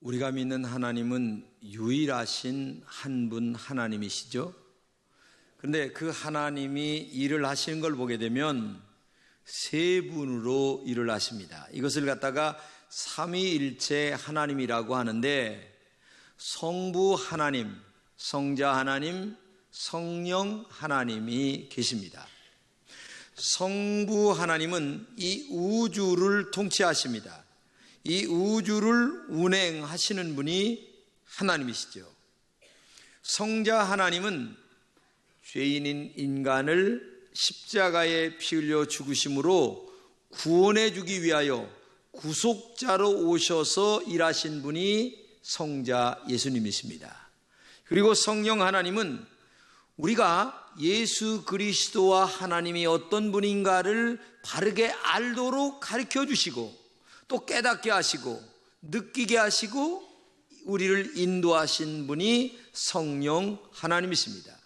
우리가 믿는 하나님은 유일하신 한 분 하나님이시죠. 그런데 그 하나님이 일을 하시는 걸 보게 되면 세 분으로 일을 하십니다. 이것을 갖다가 삼위일체 하나님이라고 하는데, 성부 하나님, 성자 하나님, 성령 하나님이 계십니다. 성부 하나님은 이 우주를 통치하십니다. 이 우주를 운행하시는 분이 하나님이시죠. 성자 하나님은 죄인인 인간을 십자가에 피 흘려 죽으심으로 구원해 주기 위하여 구속자로 오셔서 일하신 분이 성자 예수님이십니다. 그리고 성령 하나님은 우리가 예수 그리스도와 하나님이 어떤 분인가를 바르게 알도록 가르쳐 주시고, 또 깨닫게 하시고 느끼게 하시고 우리를 인도하신 분이 성령 하나님이십니다.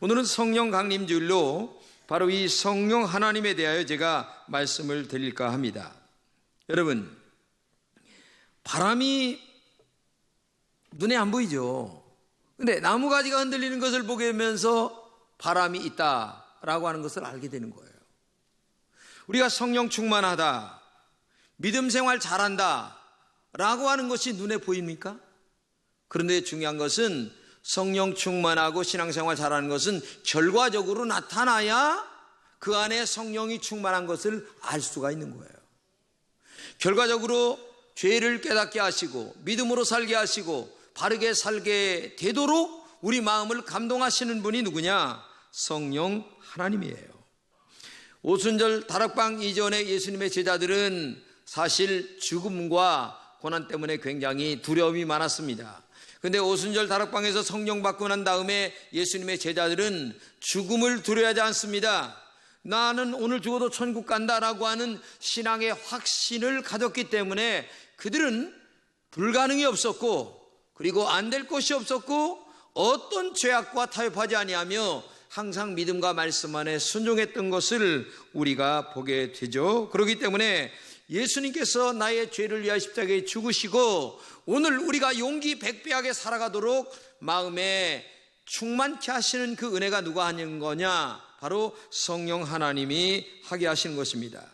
오늘은 성령 강림주일로 바로 이 성령 하나님에 대하여 제가 말씀을 드릴까 합니다. 여러분, 바람이 눈에 안 보이죠. 근데 나무가지가 흔들리는 것을 보게 되면서 바람이 있다라고 하는 것을 알게 되는 거예요. 우리가 성령 충만하다, 믿음 생활 잘한다 라고 하는 것이 눈에 보입니까? 그런데 중요한 것은 성령 충만하고 신앙생활 잘하는 것은 결과적으로 나타나야 그 안에 성령이 충만한 것을 알 수가 있는 거예요. 결과적으로 죄를 깨닫게 하시고 믿음으로 살게 하시고 바르게 살게 되도록 우리 마음을 감동하시는 분이 누구냐? 성령 하나님이에요. 오순절 다락방 이전에 예수님의 제자들은 사실 죽음과 고난 때문에 굉장히 두려움이 많았습니다. 그런데 오순절 다락방에서 성령 받고 난 다음에 예수님의 제자들은 죽음을 두려워하지 않습니다. 나는 오늘 죽어도 천국 간다라고 하는 신앙의 확신을 가졌기 때문에 그들은 불가능이 없었고, 그리고 안 될 것이 없었고, 어떤 죄악과 타협하지 아니하며 항상 믿음과 말씀 안에 순종했던 것을 우리가 보게 되죠. 그렇기 때문에 예수님께서 나의 죄를 위하여 십자가에 죽으시고 오늘 우리가 용기 백배하게 살아가도록 마음에 충만케 하시는 그 은혜가 누가 하는 거냐? 바로 성령 하나님이 하게 하시는 것입니다.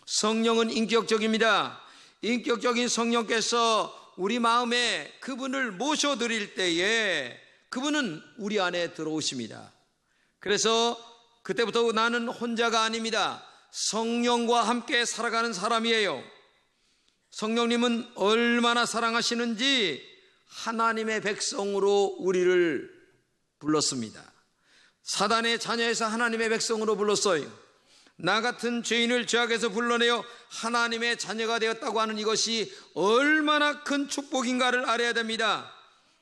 성령은 인격적입니다. 인격적인 성령께서 우리 마음에 그분을 모셔드릴 때에 그분은 우리 안에 들어오십니다. 그래서 그때부터 나는 혼자가 아닙니다. 성령과 함께 살아가는 사람이에요. 성령님은 얼마나 사랑하시는지 하나님의 백성으로 우리를 불렀습니다. 사단의 자녀에서 하나님의 백성으로 불렀어요. 나 같은 죄인을 죄악에서 불러내어 하나님의 자녀가 되었다고 하는 이것이 얼마나 큰 축복인가를 알아야 됩니다.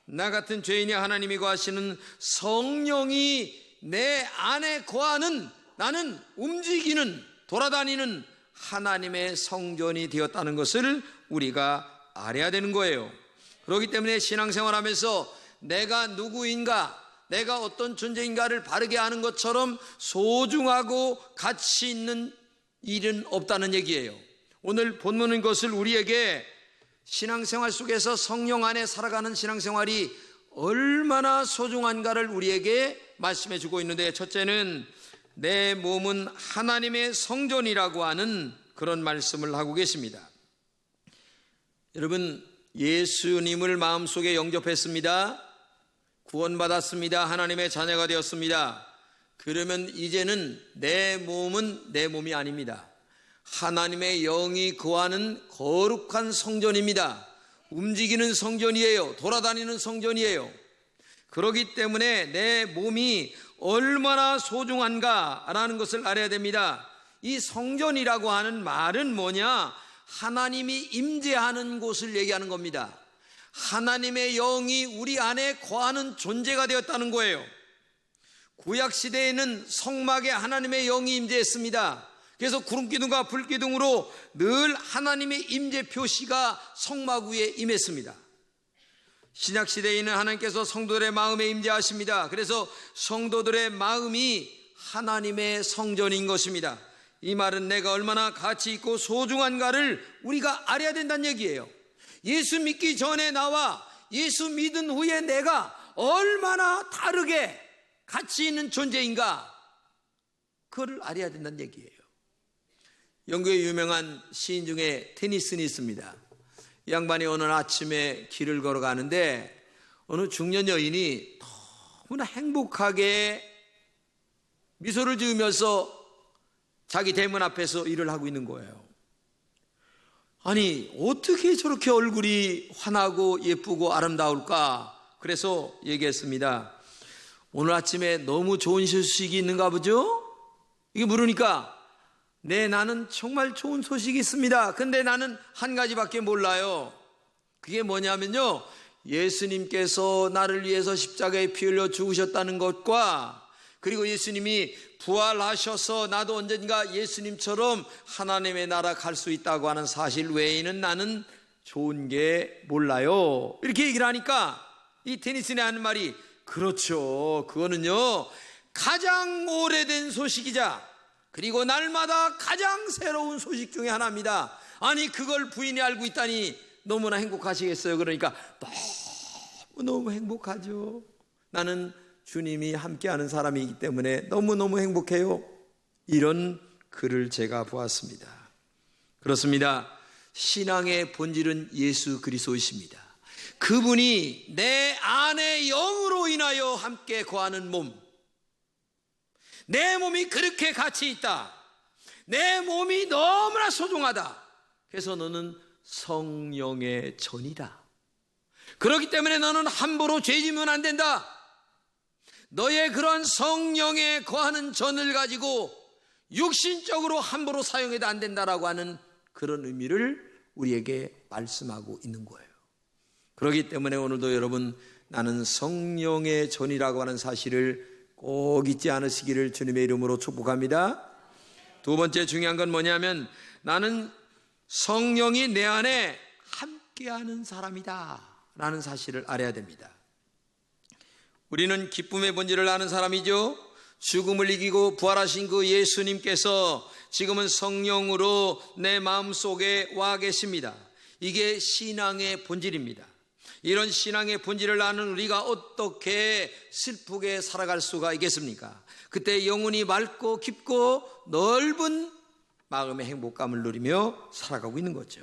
나 같은 죄인이 하나님이 거하시는 성령이 내 안에 거하는, 나는 움직이는, 돌아다니는 하나님의 성전이 되었다는 것을 우리가 알아야 되는 거예요. 그렇기 때문에 신앙생활하면서 내가 누구인가, 내가 어떤 존재인가를 바르게 아는 것처럼 소중하고 가치 있는 일은 없다는 얘기예요. 오늘 본문인 것을 우리에게 신앙생활 속에서 성령 안에 살아가는 신앙생활이 얼마나 소중한가를 우리에게 말씀해 주고 있는데, 첫째는 내 몸은 하나님의 성전이라고 하는 그런 말씀을 하고 계십니다. 여러분, 예수님을 마음속에 영접했습니다. 구원받았습니다. 하나님의 자녀가 되었습니다. 그러면 이제는 내 몸은 내 몸이 아닙니다. 하나님의 영이 거하는 거룩한 성전입니다. 움직이는 성전이에요. 돌아다니는 성전이에요. 그렇기 때문에 내 몸이 얼마나 소중한가라는 것을 알아야 됩니다. 이 성전이라고 하는 말은 뭐냐? 하나님이 임재하는 곳을 얘기하는 겁니다. 하나님의 영이 우리 안에 거하는 존재가 되었다는 거예요. 구약시대에는 성막에 하나님의 영이 임재했습니다. 그래서 구름기둥과 불기둥으로 늘 하나님의 임재 표시가 성막 위에 임했습니다. 신약시대에는 하나님께서 성도들의 마음에 임재하십니다. 그래서 성도들의 마음이 하나님의 성전인 것입니다. 이 말은 내가 얼마나 가치 있고 소중한가를 우리가 알아야 된다는 얘기예요. 예수 믿기 전에 나와 예수 믿은 후에 내가 얼마나 다르게 가치 있는 존재인가, 그걸 알아야 된다는 얘기예요. 영국의 유명한 시인 중에 테니슨이 있습니다. 이 양반이 어느 아침에 길을 걸어가는데 어느 중년 여인이 너무나 행복하게 미소를 지으면서 자기 대문 앞에서 일을 하고 있는 거예요. 아니, 어떻게 저렇게 얼굴이 환하고 예쁘고 아름다울까? 그래서 얘기했습니다. 오늘 아침에 너무 좋은 소식이 있는가 보죠? 이게 물으니까, 네, 나는 정말 좋은 소식이 있습니다. 근데 나는 한 가지밖에 몰라요. 그게 뭐냐면요, 예수님께서 나를 위해서 십자가에 피 흘려 죽으셨다는 것과, 그리고 예수님이 부활하셔서 나도 언젠가 예수님처럼 하나님의 나라 갈 수 있다고 하는 사실 외에는 나는 좋은 게 몰라요. 이렇게 얘기를 하니까 이 테니슨이 하는 말이, 그렇죠, 그거는요 가장 오래된 소식이자 그리고 날마다 가장 새로운 소식 중에 하나입니다. 아니, 그걸 부인이 알고 있다니 너무나 행복하시겠어요. 그러니까 너무 행복하죠. 나는 주님이 함께하는 사람이기 때문에 너무너무 행복해요. 이런 글을 제가 보았습니다. 그렇습니다. 신앙의 본질은 예수 그리스도이십니다. 그분이 내 안의 영으로 인하여 함께 거하는 몸, 내 몸이 그렇게 가치 있다, 내 몸이 너무나 소중하다, 그래서 너는 성령의 전이다. 그렇기 때문에 너는 함부로 죄지면 안 된다. 너의 그런 성령에 거하는 전을 가지고 육신적으로 함부로 사용해도 안 된다라고 하는 그런 의미를 우리에게 말씀하고 있는 거예요. 그렇기 때문에 오늘도 여러분, 나는 성령의 전이라고 하는 사실을 꼭 잊지 않으시기를 주님의 이름으로 축복합니다. 두 번째 중요한 건 뭐냐면, 나는 성령이 내 안에 함께하는 사람이다 라는 사실을 알아야 됩니다. 우리는 기쁨의 본질을 아는 사람이죠. 죽음을 이기고 부활하신 그 예수님께서 지금은 성령으로 내 마음속에 와 계십니다. 이게 신앙의 본질입니다. 이런 신앙의 본질을 아는 우리가 어떻게 슬프게 살아갈 수가 있겠습니까? 그때 영혼이 맑고 깊고 넓은 마음의 행복감을 누리며 살아가고 있는 거죠.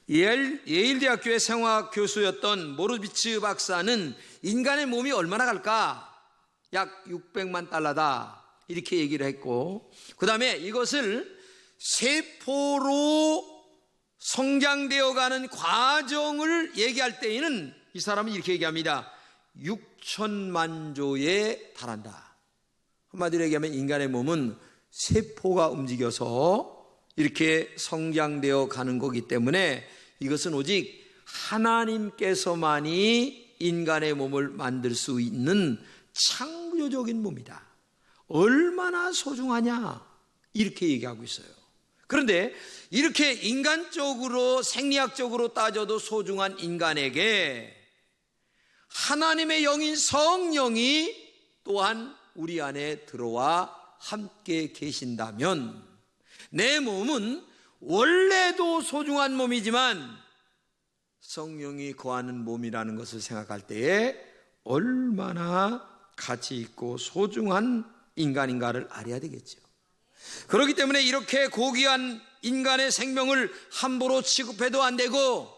예일대학교의 생화학 교수였던 모르비츠 박사는 인간의 몸이 얼마나 갈까? 약 600만 달러다 이렇게 얘기를 했고, 그 다음에 이것을 세포로 성장되어가는 과정을 얘기할 때에는 이 사람은 이렇게 얘기합니다. 6천만 조에 달한다. 한마디로 얘기하면 인간의 몸은 세포가 움직여서 이렇게 성장되어 가는 거기 때문에 이것은 오직 하나님께서만이 인간의 몸을 만들 수 있는 창조적인 몸이다. 얼마나 소중하냐, 이렇게 얘기하고 있어요. 그런데 이렇게 인간적으로 생리학적으로 따져도 소중한 인간에게 하나님의 영인 성령이 또한 우리 안에 들어와 함께 계신다면, 내 몸은 원래도 소중한 몸이지만 성령이 거하는 몸이라는 것을 생각할 때에 얼마나 가치 있고 소중한 인간인가를 알아야 되겠죠. 그렇기 때문에 이렇게 고귀한 인간의 생명을 함부로 취급해도 안 되고,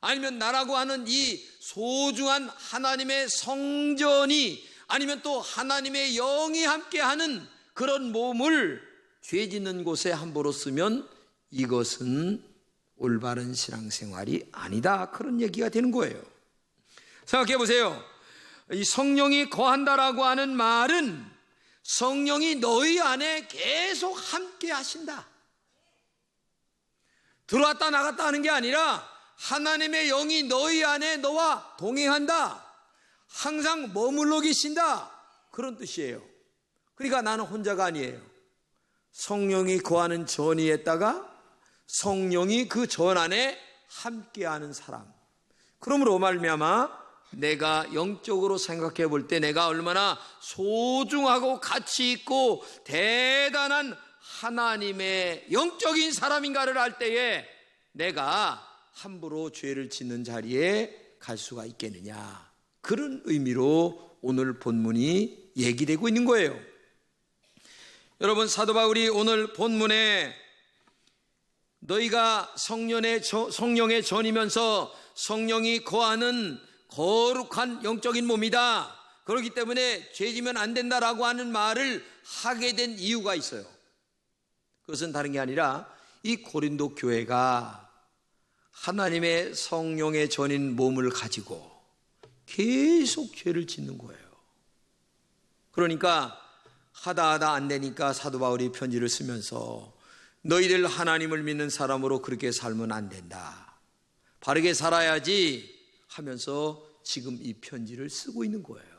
아니면 나라고 하는 이 소중한 하나님의 성전이, 아니면 또 하나님의 영이 함께하는 그런 몸을 죄 짓는 곳에 함부로 쓰면 이것은 올바른 신앙생활이 아니다, 그런 얘기가 되는 거예요. 생각해 보세요. 이 성령이 거한다라고 하는 말은 성령이 너희 안에 계속 함께 하신다, 들어왔다 나갔다 하는 게 아니라 하나님의 영이 너희 안에 너와 동행한다, 항상 머물러 계신다, 그런 뜻이에요. 그러니까 나는 혼자가 아니에요. 성령이 거하는 전이에다가 성령이 그 전 안에 함께하는 사람. 그러므로 말미암아 내가 영적으로 생각해 볼 때 내가 얼마나 소중하고 가치 있고 대단한 하나님의 영적인 사람인가를 알 때에 내가 함부로 죄를 짓는 자리에 갈 수가 있겠느냐, 그런 의미로 오늘 본문이 얘기되고 있는 거예요. 여러분, 사도 바울이 오늘 본문에 너희가 성령에 전이면서 성령이 거하는 거룩한 영적인 몸이다, 그렇기 때문에 죄지면 안 된다라고 하는 말을 하게 된 이유가 있어요. 그것은 다른 게 아니라 이 고린도 교회가 하나님의 성령의 전인 몸을 가지고 계속 죄를 짓는 거예요. 그러니까 하다 안 되니까 사도 바울이 편지를 쓰면서 너희들 하나님을 믿는 사람으로 그렇게 살면 안 된다, 바르게 살아야지 하면서 지금 이 편지를 쓰고 있는 거예요.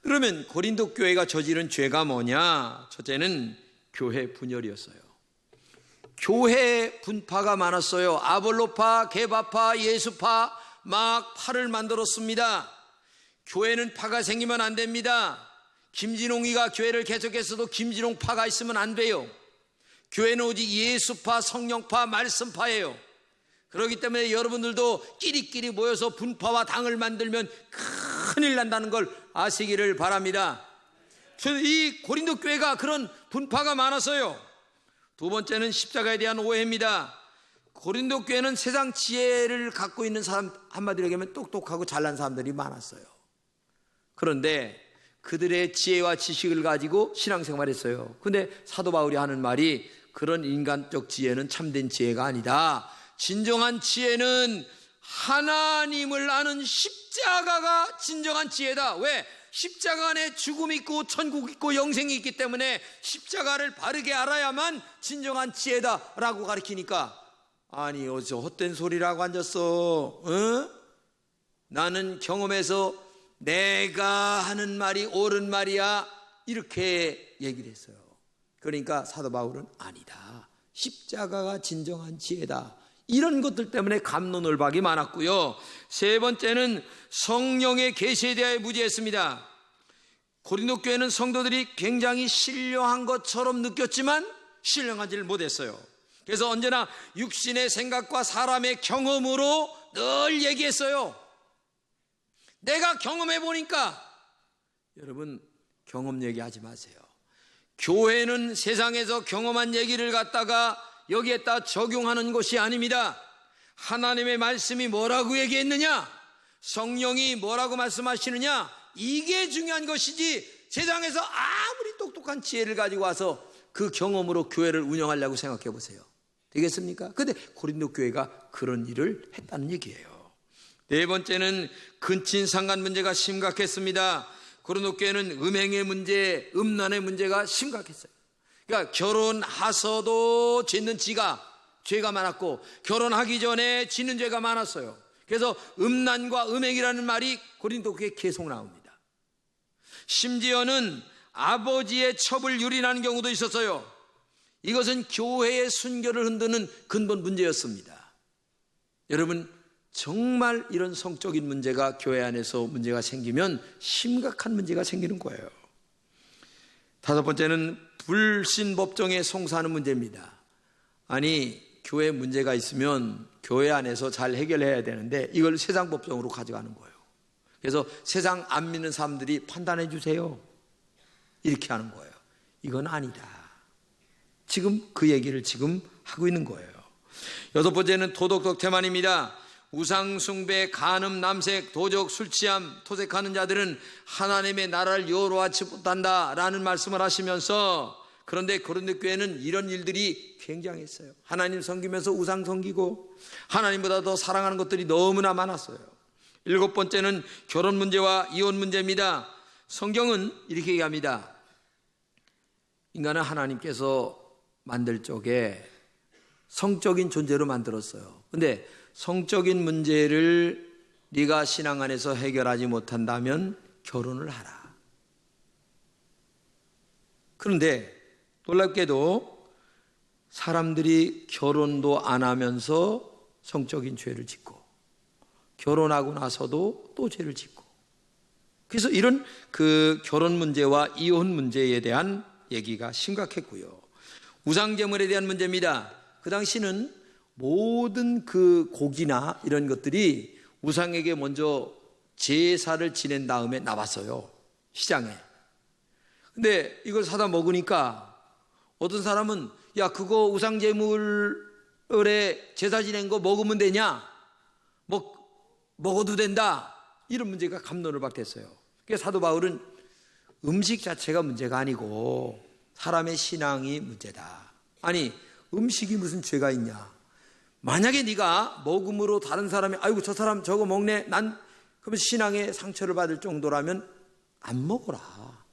그러면 고린도 교회가 저지른 죄가 뭐냐? 첫째는 교회 분열이었어요. 교회 분파가 많았어요. 아볼로파, 게바파, 예수파, 막 파를 만들었습니다. 교회는 파가 생기면 안 됩니다. 김진홍이가 교회를 개척했어도 김진홍파가 있으면 안 돼요. 교회는 오직 예수파, 성령파, 말씀파예요. 그렇기 때문에 여러분들도 끼리끼리 모여서 분파와 당을 만들면 큰일 난다는 걸 아시기를 바랍니다. 이 고린도 교회가 그런 분파가 많았어요. 두 번째는 십자가에 대한 오해입니다. 고린도 교회는 세상 지혜를 갖고 있는 사람, 한마디로 얘기하면 똑똑하고 잘난 사람들이 많았어요. 그런데 그들의 지혜와 지식을 가지고 신앙생활했어요. 근데 사도 바울이 하는 말이 그런 인간적 지혜는 참된 지혜가 아니다. 진정한 지혜는 하나님을 아는 십자가가 진정한 지혜다. 왜? 십자가 안에 죽음이 있고 천국이 있고 영생이 있기 때문에 십자가를 바르게 알아야만 진정한 지혜다라고 가르치니까, 아니 어디서 헛된 소리라고 앉았어? 나는 경험해서 내가 하는 말이 옳은 말이야, 이렇게 얘기를 했어요. 그러니까 사도 바울은 아니다, 십자가가 진정한 지혜다, 이런 것들 때문에 갑론을박이 많았고요. 세 번째는 성령의 계시에 대하여 무지했습니다. 고린도 교회는 성도들이 굉장히 신령한 것처럼 느꼈지만 신령하지를 못했어요. 그래서 언제나 육신의 생각과 사람의 경험으로 늘 얘기했어요. 내가 경험해 보니까. 여러분, 경험 얘기하지 마세요. 교회는 세상에서 경험한 얘기를 갖다가 여기에다 적용하는 것이 아닙니다. 하나님의 말씀이 뭐라고 얘기했느냐, 성령이 뭐라고 말씀하시느냐, 이게 중요한 것이지 세상에서 아무리 똑똑한 지혜를 가지고 와서 그 경험으로 교회를 운영하려고 생각해 보세요. 되겠습니까? 근데 고린도 교회가 그런 일을 했다는 얘기예요. 네 번째는 근친상간 문제가 심각했습니다. 고린도 교회는 음행의 문제, 음란의 문제가 심각했어요. 그러니까 결혼하서도 짓는 죄가 많았고, 결혼하기 전에 짓는 죄가 많았어요. 그래서 음란과 음행이라는 말이 고린도 교회에 계속 나옵니다. 심지어는 아버지의 첩을 유린하는 경우도 있었어요. 이것은 교회의 순결을 흔드는 근본 문제였습니다. 여러분, 정말 이런 성적인 문제가 교회 안에서 문제가 생기면 심각한 문제가 생기는 거예요. 다섯 번째는 불신법정에 송사하는 문제입니다. 아니, 교회 문제가 있으면 교회 안에서 잘 해결해야 되는데 이걸 세상 법정으로 가져가는 거예요. 그래서 세상 안 믿는 사람들이 판단해 주세요, 이렇게 하는 거예요. 이건 아니다. 지금 그 얘기를 지금 하고 있는 거예요. 여섯 번째는 도덕적 태만입니다. 우상숭배, 간음, 남색, 도적, 술취함, 토색하는 자들은 하나님의 나라를 여호와치 못한다라는 말씀을 하시면서, 그런데 고린도 교회는 이런 일들이 굉장했어요. 하나님 섬기면서 우상 섬기고 하나님보다 더 사랑하는 것들이 너무나 많았어요. 일곱 번째는 결혼 문제와 이혼 문제입니다. 성경은 이렇게 얘기합니다. 인간은 하나님께서 만들 적에 성적인 존재로 만들었어요. 근데 성적인 문제를 네가 신앙 안에서 해결하지 못한다면 결혼을 하라. 그런데 놀랍게도 사람들이 결혼도 안 하면서 성적인 죄를 짓고, 결혼하고 나서도 또 죄를 짓고, 그래서 이런 그 결혼 문제와 이혼 문제에 대한 얘기가 심각했고요. 우상제물에 대한 문제입니다. 그 당시는 모든 그 고기나 이런 것들이 우상에게 먼저 제사를 지낸 다음에 나왔어요, 시장에. 근데 이걸 사다 먹으니까 어떤 사람은 야, 그거 우상 제물에 제사 지낸 거 먹으면 되냐? 먹어도 된다. 이런 문제가 갑론을 박댔어요. 그래서 사도 바울은 음식 자체가 문제가 아니고 사람의 신앙이 문제다. 아니, 음식이 무슨 죄가 있냐? 만약에 네가 먹음으로 다른 사람이 아이고 저 사람 저거 먹네, 난 그러면 신앙의 상처를 받을 정도라면 안 먹어라.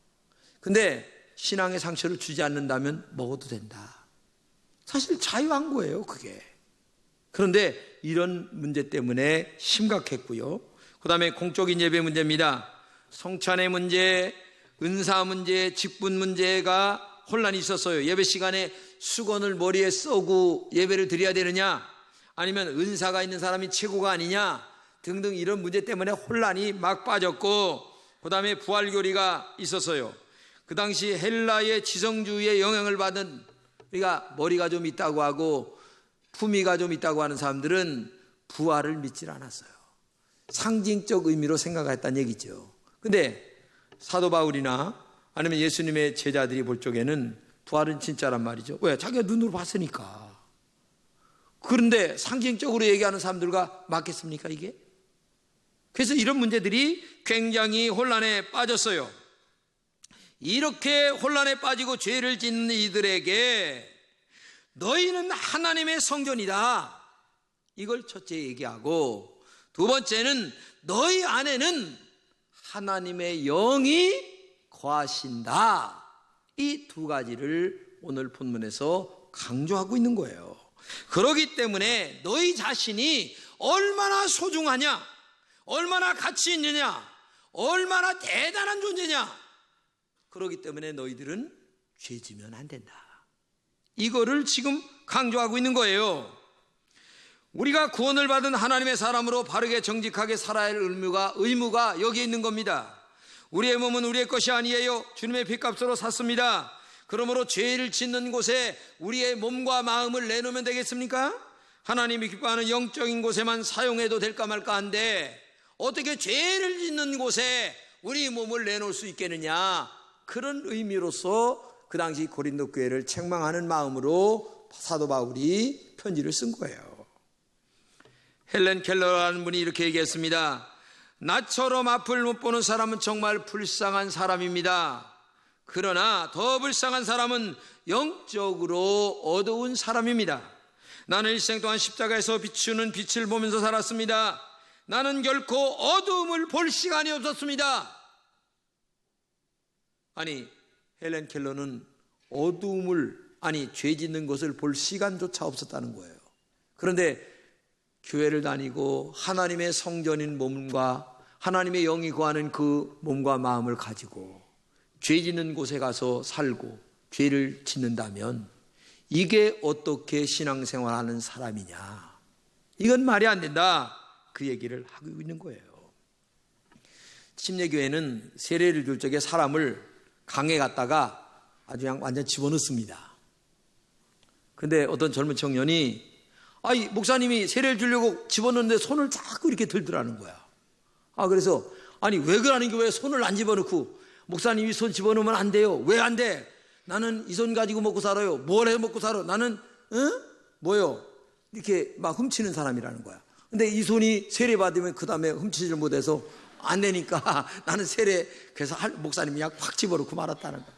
근데 신앙의 상처를 주지 않는다면 먹어도 된다. 사실 자유항고예요, 그게. 그런데 이런 문제 때문에 심각했고요. 그 다음에 공적인 예배 문제입니다. 성찬의 문제, 은사 문제, 직분 문제가 혼란이 있었어요. 예배 시간에 수건을 머리에 써고 예배를 드려야 되느냐, 아니면 은사가 있는 사람이 최고가 아니냐 등등 이런 문제 때문에 혼란이 막 빠졌고, 그 다음에 부활교리가 있었어요. 그 당시 헬라의 지성주의의 영향을 받은, 우리가 머리가 좀 있다고 하고 품위가 좀 있다고 하는 사람들은 부활을 믿질 않았어요. 상징적 의미로 생각했다는 얘기죠. 근데 사도 바울이나 아니면 예수님의 제자들이 볼 적에는 부활은 진짜란 말이죠. 왜? 자기가 눈으로 봤으니까. 그런데 상징적으로 얘기하는 사람들과 맞겠습니까, 이게? 그래서 이런 문제들이 굉장히 혼란에 빠졌어요. 이렇게 혼란에 빠지고 죄를 짓는 이들에게 너희는 하나님의 성전이다, 이걸 첫째 얘기하고, 두 번째는 너희 안에는 하나님의 영이 거하신다, 이 두 가지를 오늘 본문에서 강조하고 있는 거예요. 그렇기 때문에 너희 자신이 얼마나 소중하냐, 얼마나 가치 있느냐, 얼마나 대단한 존재냐, 그렇기 때문에 너희들은 죄지면 안 된다, 이거를 지금 강조하고 있는 거예요. 우리가 구원을 받은 하나님의 사람으로 바르게 정직하게 살아야 할 의무가 여기에 있는 겁니다. 우리의 몸은 우리의 것이 아니에요. 주님의 핏값으로 샀습니다. 그러므로 죄를 짓는 곳에 우리의 몸과 마음을 내놓으면 되겠습니까? 하나님이 기뻐하는 영적인 곳에만 사용해도 될까 말까 한데 어떻게 죄를 짓는 곳에 우리 몸을 내놓을 수 있겠느냐, 그런 의미로서 그 당시 고린도 교회를 책망하는 마음으로 사도 바울이 편지를 쓴 거예요. 헬렌 켈러라는 분이 이렇게 얘기했습니다. 나처럼 앞을 못 보는 사람은 정말 불쌍한 사람입니다. 그러나 더 불쌍한 사람은 영적으로 어두운 사람입니다. 나는 일생 동안 십자가에서 비추는 빛을 보면서 살았습니다. 나는 결코 어두움을 볼 시간이 없었습니다. 아니, 헬렌 켈러는 어두움을, 죄 짓는 것을 볼 시간조차 없었다는 거예요. 그런데 교회를 다니고 하나님의 성전인 몸과 하나님의 영이 거하는 그 몸과 마음을 가지고 죄 짓는 곳에 가서 살고 죄를 짓는다면 이게 어떻게 신앙생활하는 사람이냐, 이건 말이 안 된다, 그 얘기를 하고 있는 거예요. 침례교회는 세례를 줄 적에 사람을 강에 갔다가 아주 그냥 완전 집어넣습니다. 근데 어떤 젊은 청년이 목사님이 세례를 주려고 집어넣는데 손을 자꾸 이렇게 들더라는 거야. 그래서 왜 그러는 게, 왜 손을 안 집어넣고, 목사님이 손 집어넣으면 안 돼요. 왜 안 돼? 나는 이 손 가지고 먹고 살아요. 뭘 해 먹고 살아? 나는 뭐요? 이렇게 막 훔치는 사람이라는 거야. 근데 이 손이 세례 받으면 그 다음에 훔치질 못해서 안 되니까 나는 세례, 그래서 목사님이 그냥 확 집어넣고 말았다는 거야.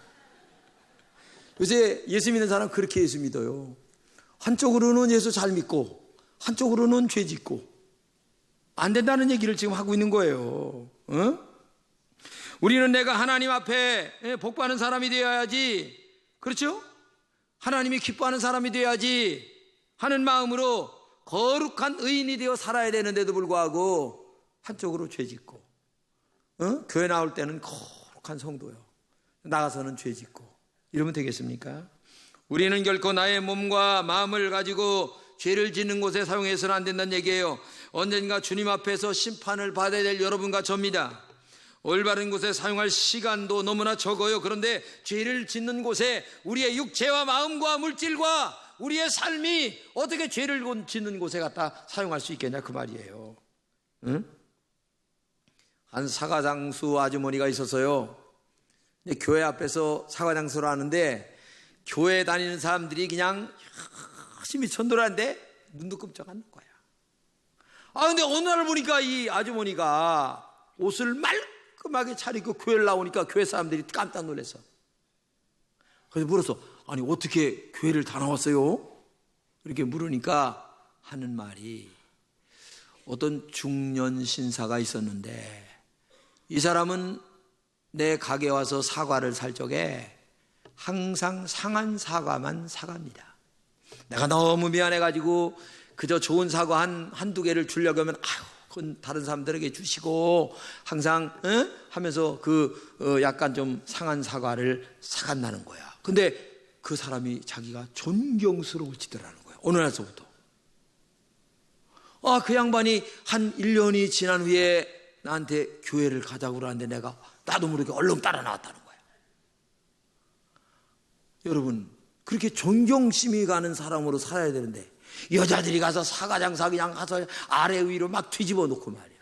요새 예수 믿는 사람 그렇게 예수 믿어요. 한쪽으로는 예수 잘 믿고 한쪽으로는 죄 짓고 안 된다는 얘기를 지금 하고 있는 거예요. 우리는 내가 하나님 앞에 복받는 사람이 되어야지, 그렇죠? 하나님이 기뻐하는 사람이 되어야지 하는 마음으로 거룩한 의인이 되어 살아야 되는데도 불구하고 한쪽으로 죄 짓고, 교회 나올 때는 거룩한 성도요, 나가서는 죄 짓고, 이러면 되겠습니까? 우리는 결코 나의 몸과 마음을 가지고 죄를 짓는 곳에 사용해서는 안 된다는 얘기예요. 언젠가 주님 앞에서 심판을 받아야 될 여러분과 저입니다. 올바른 곳에 사용할 시간도 너무나 적어요. 그런데 죄를 짓는 곳에 우리의 육체와 마음과 물질과 우리의 삶이 어떻게 죄를 짓는 곳에 갖다 사용할 수 있겠냐 그 말이에요. 응? 한 사과장수 아주머니가 있었어요. 교회 앞에서 사과장수를 하는데 교회 다니는 사람들이 그냥 열심히 전도하는데 눈도 끔찍 안 하는 거야. 근데 어느 날 보니까 이 아주머니가 옷을 말끔하게 차리고 교회를 나오니까 교회 사람들이 깜짝 놀랐어. 그래서 물었어. 아니 어떻게 교회를 다 나왔어요? 이렇게 물으니까 하는 말이, 어떤 중년 신사가 있었는데 이 사람은 내 가게 와서 사과를 살 적에 항상 상한 사과만 사갑니다. 내가 너무 미안해가지고 그저 좋은 사과 한두 개를 주려고 하면 그건 다른 사람들에게 주시고 항상 하면서 약간 좀 상한 사과를 사간다는 거야. 근데 그 사람이 자기가 존경스러워지더라는 거야. 어느 날서부터. 그 양반이 한 1년이 지난 후에 나한테 교회를 가자고 그러는데 내가 나도 모르게 얼른 따라 나왔다는 거야. 여러분, 그렇게 존경심이 가는 사람으로 살아야 되는데 여자들이 가서 사과장사 그냥 가서 아래 위로 막 뒤집어 놓고 말이야.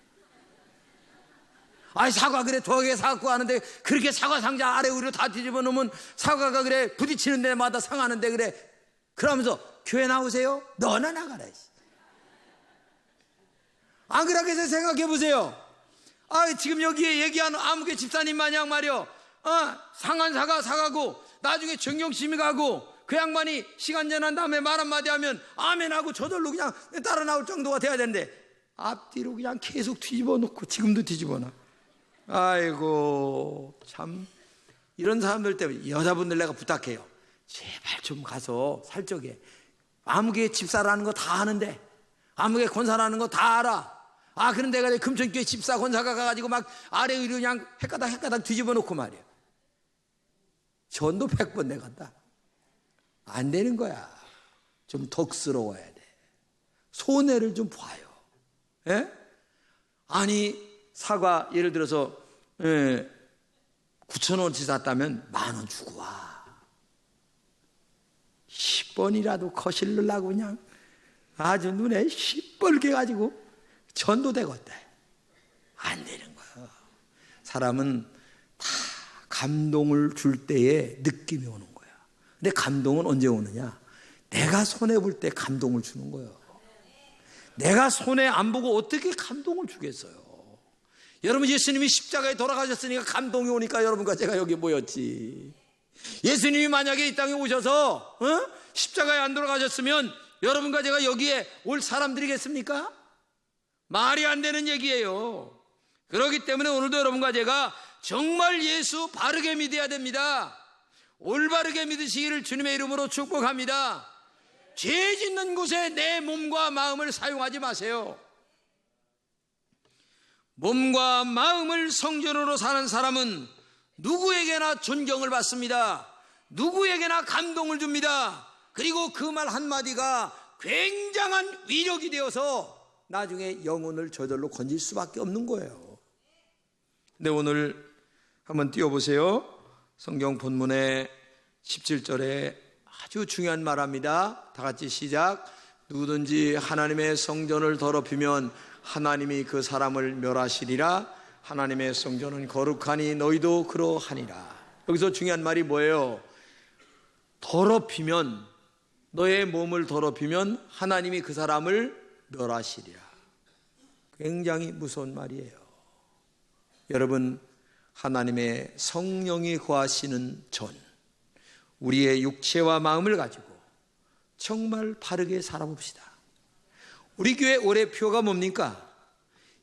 사과 그래 두개 사갖고 하는데 그렇게 사과 상자 아래 위로 다 뒤집어 놓으면 사과가 그래 부딪히는 데마다 상하는데 그래. 그러면서 교회 나오세요? 너나 나가라. 안 그렇게 해서 생각해 보세요. 지금 여기에 얘기하는 아무개 집사님 마냥 말이요. 상한 사과 사가고 나중에 존경심이 가고 그 양반이 시간 지난 다음에 말 한마디 하면 아멘하고 저절로 그냥 따라 나올 정도가 돼야 되는데 앞뒤로 그냥 계속 뒤집어 놓고 지금도 뒤집어 놔. 아이고 참, 이런 사람들 때문에 여자분들 내가 부탁해요. 제발 좀 가서 살적에 아무개 집사라는 거 다 아는데 아무개 권사라는 거 다 알아. 그런데 내가 금천교회 집사 권사가 가가지고 막 아래 위로 그냥 헷가닥 뒤집어 놓고 말이야. 전도 100번 내간다. 안 되는 거야. 좀 덕스러워야 돼. 손해를 좀 봐요. 예? 사과 예를 들어서 9,000원치 샀다면 10,000원 주고 와. 10번이라도 거실르려고 그냥 아주 눈에 시뻘게 가지고 전도되겠다. 안 되는 거야. 사람은 다 감동을 줄 때에 느낌이 오는 거야. 근데 감동은 언제 오느냐? 내가 손해볼 때 감동을 주는 거예요. 내가 손해 안 보고 어떻게 감동을 주겠어요? 여러분, 예수님이 십자가에 돌아가셨으니까 감동이 오니까 여러분과 제가 여기 모였지. 예수님이 만약에 이 땅에 오셔서 십자가에 안 돌아가셨으면 여러분과 제가 여기에 올 사람들이겠습니까? 말이 안 되는 얘기예요. 그렇기 때문에 오늘도 여러분과 제가 정말 예수 바르게 믿어야 됩니다. 올바르게 믿으시기를 주님의 이름으로 축복합니다. 죄 짓는 곳에 내 몸과 마음을 사용하지 마세요. 몸과 마음을 성전으로 사는 사람은 누구에게나 존경을 받습니다. 누구에게나 감동을 줍니다. 그리고 그 말 한마디가 굉장한 위력이 되어서 나중에 영혼을 저절로 건질 수밖에 없는 거예요. 근데 오늘 한번 띄워보세요. 성경 본문의 17절에 아주 중요한 말합니다. 다 같이 시작. 누구든지 하나님의 성전을 더럽히면 하나님이 그 사람을 멸하시리라. 하나님의 성전은 거룩하니 너희도 그러하니라. 여기서 중요한 말이 뭐예요? 더럽히면, 너의 몸을 더럽히면 하나님이 그 사람을 멸하시리라. 굉장히 무서운 말이에요. 여러분, 하나님의 성령이 거하시는 전 우리의 육체와 마음을 가지고 정말 바르게 살아봅시다. 우리 교회 올해표가 뭡니까?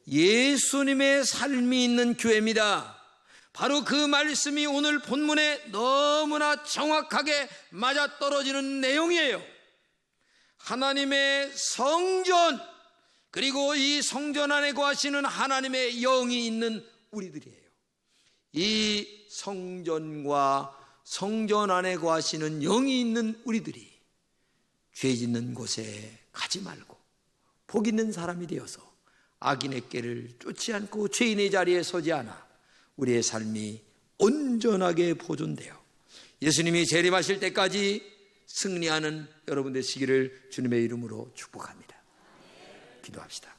예수님의 삶이 있는 교회입니다. 바로 그 말씀이 오늘 본문에 너무나 정확하게 맞아떨어지는 내용이에요. 하나님의 성전, 그리고 이 성전 안에 거하시는 하나님의 영이 있는 우리들이에요. 이 성전과 성전 안에 거하시는 영이 있는 우리들이 죄 짓는 곳에 가지 말고 복 있는 사람이 되어서 악인의 꾀를 쫓지 않고 죄인의 자리에 서지 않아 우리의 삶이 온전하게 보존되어 예수님이 재림하실 때까지 승리하는 여러분 되시기를 주님의 이름으로 축복합니다. 기도합시다.